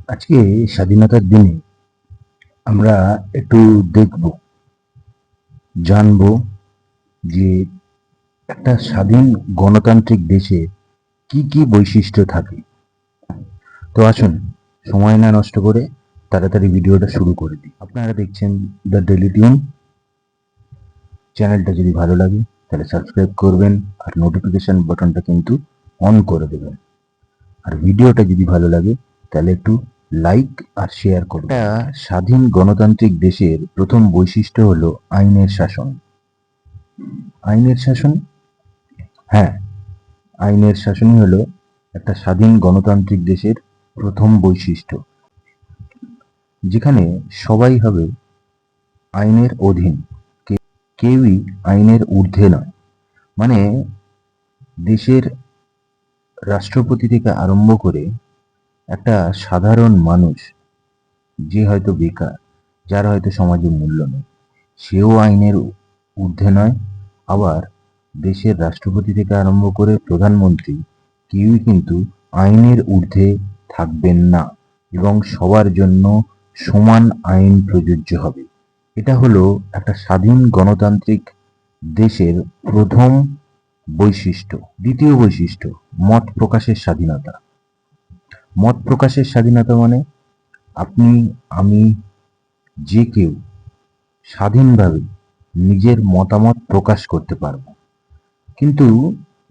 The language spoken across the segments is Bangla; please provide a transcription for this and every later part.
আজকে স্বাধীনতার দিনে আমরা একটু দেখব, জানবো যে একটা স্বাধীন গণতান্ত্রিক দেশে কি কি বৈশিষ্ট্য থাকে। তো আসুন, সময় না নষ্ট করে তাড়াতাড়ি ভিডিওটা শুরু করে দিই। আপনারা দেখছেন দ্য ডেইলি টিউন। চ্যানেলটা যদি ভালো লাগে তাহলে সাবস্ক্রাইব করবেন, আর নোটিফিকেশন বাটনটা কিন্তু অন করে দেবেন। আর ভিডিওটা যদি ভালো লাগে তাহলে একটু লাইক আর শেয়ার করুন। একটা স্বাধীন গণতান্ত্রিক দেশের প্রথম বৈশিষ্ট্য হলো আইনের শাসন। আইনের শাসন, হ্যাঁ, আইনের শাসনই হলো একটা স্বাধীন গণতান্ত্রিক দেশের প্রথম বৈশিষ্ট্য, যেখানে সবাই হবে আইনের অধীন, কেউই আইনের ঊর্ধ্বে নয়। মানে দেশের রাষ্ট্রপতি থেকে আরম্ভ করে একটা সাধারণ মানুষ, যে হয়তো বেকার, যার হয়তো সমাজে মূল্য নেই, সেও আইনের ঊর্ধ্বে নয়। আবার দেশের রাষ্ট্রপতি থেকে আরম্ভ করে প্রধানমন্ত্রী, কেউই কিন্তু আইনের ঊর্ধ্বে থাকবেন না, এবং সবার জন্য সমান আইন প্রযোজ্য হবে। এটা হলো একটা স্বাধীন গণতান্ত্রিক দেশের প্রথম বৈশিষ্ট্য। দ্বিতীয় বৈশিষ্ট্য, মত প্রকাশের স্বাধীনতা। মত প্রকাশের স্বাধীনতা মানে আপনি, আমি, যে কেউ স্বাধীনভাবে নিজের মতামত প্রকাশ করতে পারবো। কিন্তু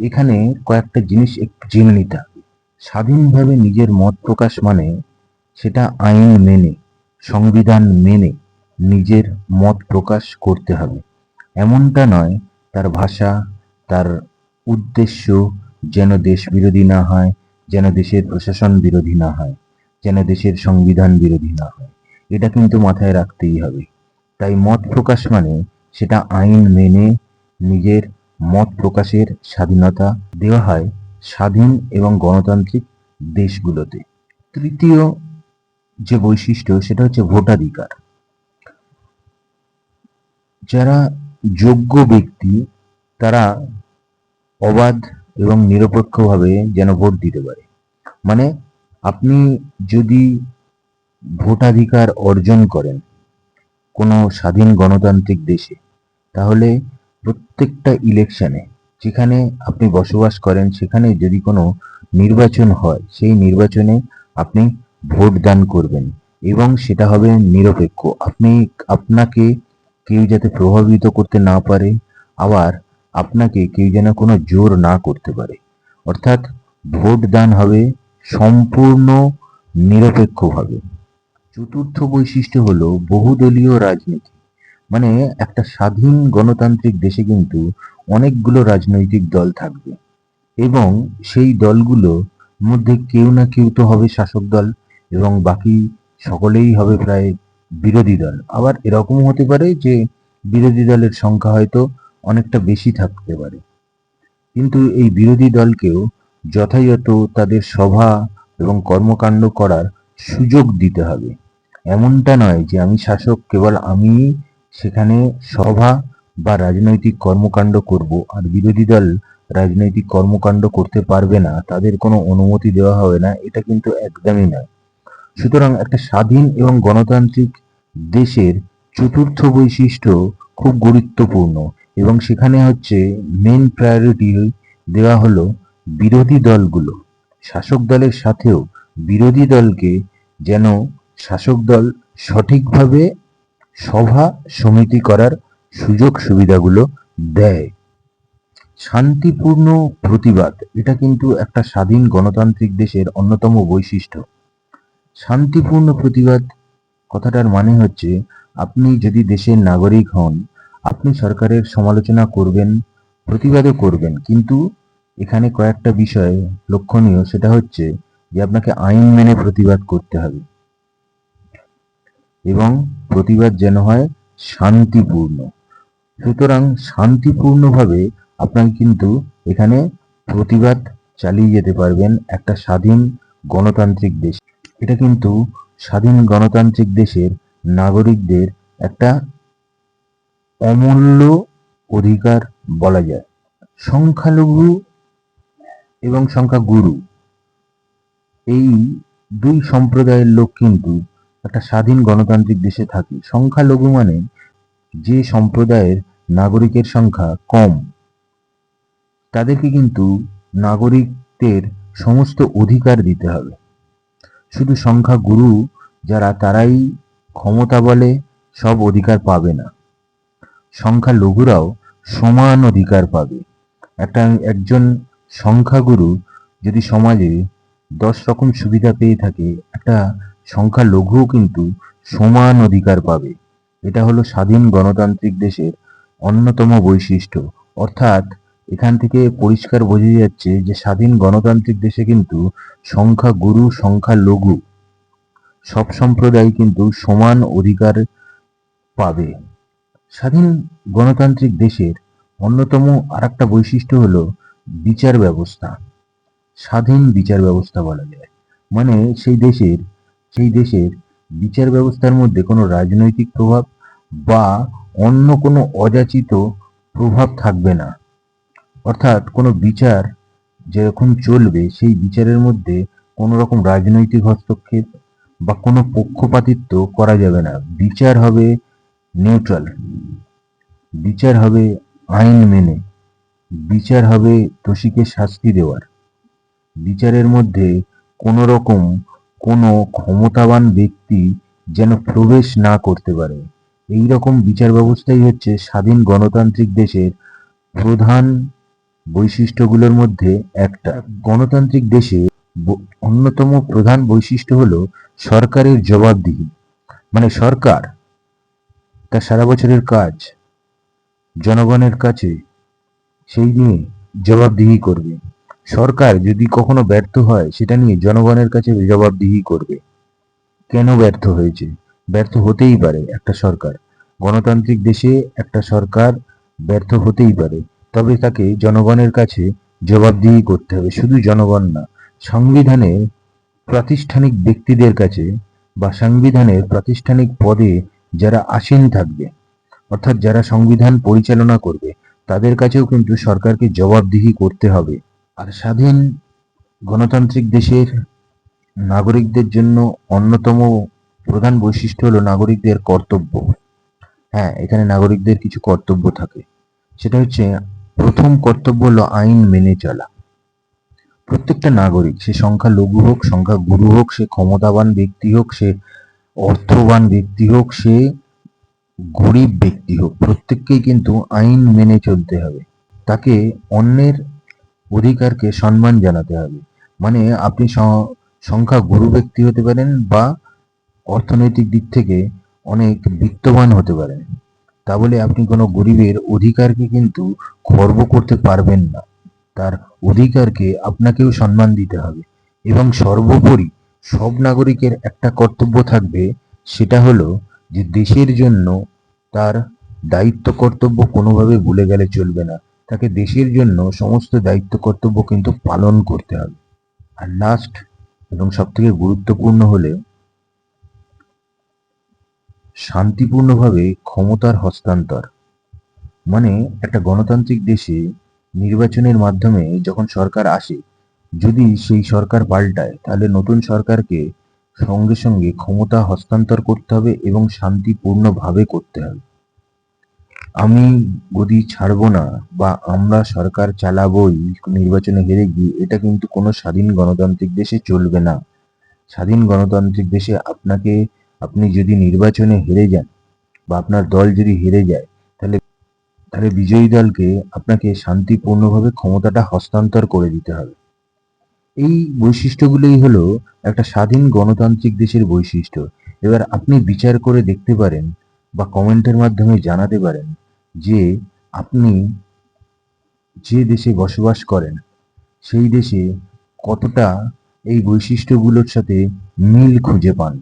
এখানে কয়েকটা জিনিস একটু জেনে নিতে হবে। স্বাধীনভাবে নিজের মত প্রকাশ মানে সেটা আইন মেনে, সংবিধান মেনে নিজের মত প্রকাশ করতে হবে। এমনটা নয় তার ভাষা, তার উদ্দেশ্য যেন দেশ বিরোধী না হয়, যেন দেশের প্রশাসন বিরোধী না হয়, যেন দেশের সংবিধান বিরোধী না হয়। এটা কিন্তু মাথায় রাখতেই হবে। তাই মত প্রকাশ মানে সেটা আইন মেনে নিজের মত প্রকাশের স্বাধীনতা দেওয়া হয় স্বাধীন এবং গণতান্ত্রিক দেশগুলোতে। তৃতীয় যে বৈশিষ্ট্য সেটা হচ্ছে ভোটাধিকার। যারা যোগ্য ব্যক্তি, তারা অবাধ এবং নিরপেক্ষভাবে যেন ভোট দিতে পারে। মানে আপনি যদি ভোটাধিকার অর্জন করেন কোনো স্বাধীন গণতান্ত্রিক দেশে, তাহলে প্রত্যেকটা ইলেকশনে, যেখানে আপনি বসবাস করেন সেখানে যদি কোনো নির্বাচন হয়, সেই নির্বাচনে আপনি ভোট দান করবেন, এবং সেটা হবে নিরপেক্ষ। আপনাকে কেউ যাতে প্রভাবিত করতে না পারে, আবার আপনাকে কেউ যেন কোনো জোর না করতে পারে। অর্থাৎ ভোট দান হবে সম্পূর্ণ নিরপেক্ষভাবে। চতুর্থ বৈশিষ্ট্য হলো বহুদলীয় রাজনীতি। মানে একটা স্বাধীন গণতান্ত্রিক দেশে কিন্তু অনেকগুলো রাজনৈতিক দল থাকবে, এবং সেই দলগুলোর মধ্যে কেউ না কেউ তো হবে শাসক দল, এবং বাকি সকলেই হবে প্রায় বিরোধী দল। আবার এরকম হতে পারে যে বিরোধী দলের সংখ্যা হয়তো অনেকটা বেশি থাকতে পারে, কিন্তু এই বিরোধী দলকেও যথাযথ তাদের সভা এবং কর্মকাণ্ড করার সুযোগ দিতে হবে। এমনটা নয় যে আমি শাসক, কেবল আমি সেখানে সভা বা রাজনৈতিক কর্মকাণ্ড করব, আর বিরোধী দল রাজনৈতিক কর্মকাণ্ড করতে পারবে না, তাদের কোনো অনুমতি দেওয়া হবে না। এটা কিন্তু একদমই নয়। সুতরাং একটা স্বাধীন এবং গণতান্ত্রিক দেশের চতুর্থ বৈশিষ্ট্য খুব গুরুত্বপূর্ণ, এবং সেখানে হচ্ছে মেন প্রায়োরিটি দেওয়া হলো বিরোধী দলগুলো। শাসক দলের সাথেও বিরোধী দলকে যেন শাসক দল সঠিকভাবে সভা সমিতি করার সুযোগ সুবিধাগুলো দেয়। শান্তিপূর্ণ প্রতিবাদ, এটা কিন্তু একটা স্বাধীন গণতান্ত্রিক দেশের অন্যতম বৈশিষ্ট্য। শান্তিপূর্ণ প্রতিবাদ কথাটার মানে হচ্ছে, আপনি যদি দেশের নাগরিক হন, আপনি সরকারের সমালোচনা করবেন, প্রতিবাদও করবেন, কিন্তু এখানে কয়েকটা বিষয় লক্ষণীয়। সেটা হচ্ছে যে আপনাকে আইন মেনে প্রতিবাদ করতে হবে, এবং প্রতিবাদ যেন হয় শান্তিপূর্ণ। সুতরাং শান্তিপূর্ণভাবে আপনাকে কিন্তু এখানে প্রতিবাদ চালিয়ে যেতে পারবেন একটা স্বাধীন গণতান্ত্রিক দেশ। এটা কিন্তু স্বাধীন গণতান্ত্রিক দেশের নাগরিকদের একটা অমূল্য অধিকার বলা যায়। সংখ্যালঘু এবং সংখ্যাগুরু, এই দুই সম্প্রদায়ের লোক কিন্তু একটা স্বাধীন গণতান্ত্রিক দেশে থাকে। সংখ্যালঘু মানে যে সম্প্রদায়ের নাগরিকের সংখ্যা কম, তাদেরকে কিন্তু নাগরিকদের সমস্ত অধিকার দিতে হবে। শুধু সংখ্যাগুরু যারা, তারাই ক্ষমতা বলে সব অধিকার পাবে না, সংখ্যালঘুরাও সমান অধিকার পাবে। একজন সংখ্যাগুরু যদি সমাজে 10 রকম সুবিধা পেয়ে থাকে, একটা সংখ্যালঘুও কিন্তু সমান অধিকার পাবে। এটা হলো স্বাধীন গণতান্ত্রিক দেশের অন্যতম বৈশিষ্ট্য। অর্থাৎ এখান থেকে পরিষ্কার বোঝা যাচ্ছে যে স্বাধীন গণতান্ত্রিক দেশে কিন্তু সংখ্যাগুরু সংখ্যালঘু সব সম্প্রদায় কিন্তু সমান অধিকার পাবে। স্বাধীন গণতান্ত্রিক দেশের অন্যতম আরেকটা বৈশিষ্ট্য হলো বিচার ব্যবস্থা। স্বাধীন বিচার ব্যবস্থা বলা যায়, মানে সেই দেশের বিচার ব্যবস্থার মধ্যে কোনো রাজনৈতিক প্রভাব বা অন্য কোনো অযাচিত প্রভাব থাকবে না। অর্থাৎ কোনো বিচার যখন চলবে, সেই বিচারের মধ্যে কোনো রকম রাজনৈতিক হস্তক্ষেপ বা কোনো পক্ষপাতিত্ব করা যাবে না। বিচার হবে নিউট্রাল, বিচার হবে আইন মেনে, বিচার হবে দোষীকে শাস্তি দেওয়ার। বিচারের মধ্যে কোনো রকম কোনো ক্ষমতাবান ব্যক্তি যেন প্রবেশ না করতে পারে। এই রকম বিচার ব্যবস্থাই হচ্ছে স্বাধীন গণতান্ত্রিক দেশের প্রধান বৈশিষ্ট্যগুলোর মধ্যে একটা। গণতান্ত্রিক দেশে অন্যতম প্রধান বৈশিষ্ট্য হলো সরকারের জবাবদিহি। মানে সরকার তার সারা বছরের কাজ জনগণের কাছে সেই নিয়ে জবাবদিহি করবে। সরকার যদি কখনো ব্যর্থ হয়, সেটা নিয়ে জনগণের কাছে জবাবদিহি করবে। কেন ব্যর্থ হয়েছে? ব্যর্থ হতেই পারে একটা সরকার, গণতান্ত্রিক দেশে একটা সরকার ব্যর্থ হতেই পারে, তবে তাকে জনগণের কাছে জবাবদিহি করতে হবে। শুধু জনগণ না, সংবিধানে প্রাতিষ্ঠানিক ব্যক্তিদের কাছে বা সংবিধানের প্রাতিষ্ঠানিক পদে যারা আসীন থাকবে, অর্থাৎ যারা সংবিধান পরিচালনা করবে, তাদের কাছেও কিন্তু সরকারকে জবাবদিহি করতে হবে। আর স্বাধীন গণতান্ত্রিক দেশের নাগরিকদের জন্য অন্যতম প্রধান বৈশিষ্ট্য হলো নাগরিকদের কর্তব্য। হ্যাঁ, এখানে নাগরিকদের কিছু কর্তব্য থাকে। সেটা হচ্ছে, প্রথম কর্তব্য হলো আইন মেনে চলা। প্রত্যেকটা নাগরিক, সে সংখ্যালঘু হোক, সংখ্যাগুরু হোক, সে ক্ষমতাবান ব্যক্তি হোক, সে অর্থবান ব্যক্তি হোক, সে গরিব ব্যক্তি হোক, প্রত্যেককেই কিন্তু আইন মেনে চলতে হবে। তাকে অন্যের অধিকারকে সম্মান জানাতে হবে। মানে আপনি সংখ্যাগুরু ব্যক্তি হতে পারেন বা অর্থনৈতিক দিক থেকে অনেক বিত্তবান হতে পারেন, তা বলে আপনি কোনো গরিবের অধিকারকে কিন্তু খর্ব করতে পারবেন না। তার অধিকারকে আপনাকেও সম্মান দিতে হবে। এবং সর্বোপরি সব নাগরিকের একটা কর্তব্য থাকবে, সেটা হলো যে দেশের জন্য তার দায়িত্ব কর্তব্য কোনোভাবে ভুলে গেলে চলবে না। তাকে দেশের জন্য সমস্ত দায়িত্ব কর্তব্য কিন্তু পালন করতে হবে। আর লাস্ট এবং সব থেকে গুরুত্বপূর্ণ হলে শান্তিপূর্ণভাবে ক্ষমতার হস্তান্তর। মানে একটা গণতান্ত্রিক দেশে নির্বাচনের মাধ্যমে যখন সরকার আসে, যদি সেই সরকার পাল্টায়, তাহলে নতুন সরকারকে সঙ্গে সঙ্গে ক্ষমতা হস্তান্তর করতে হবে এবং শান্তিপূর্ণভাবে করতে হবে। আমি গদি ছাড়বো না বা আমরা সরকার চালাবোই নির্বাচনে হেরে গিয়ে, এটা কিন্তু কোনো স্বাধীন গণতান্ত্রিক দেশে চলবে না। স্বাধীন গণতান্ত্রিক দেশে আপনি যদি নির্বাচনে হেরে যান বা আপনার দল যদি হেরে যায়, তাহলে তাহলে বিজয়ী দলকে আপনাকে শান্তিপূর্ণভাবে ক্ষমতাটা হস্তান্তর করে দিতে হবে। এই বৈশিষ্ট্যগুলোই হলো একটা স্বাধীন গণতান্ত্রিক দেশের বৈশিষ্ট্য। এবার আপনি বিচার করে দেখতে পারেন বা কমেন্টের মাধ্যমে জানাতে পারেন যে আপনি যে দেশে বসবাস করেন, সেই দেশে কতটা এই বৈশিষ্ট্যগুলোর সাথে মিল খুঁজে পান।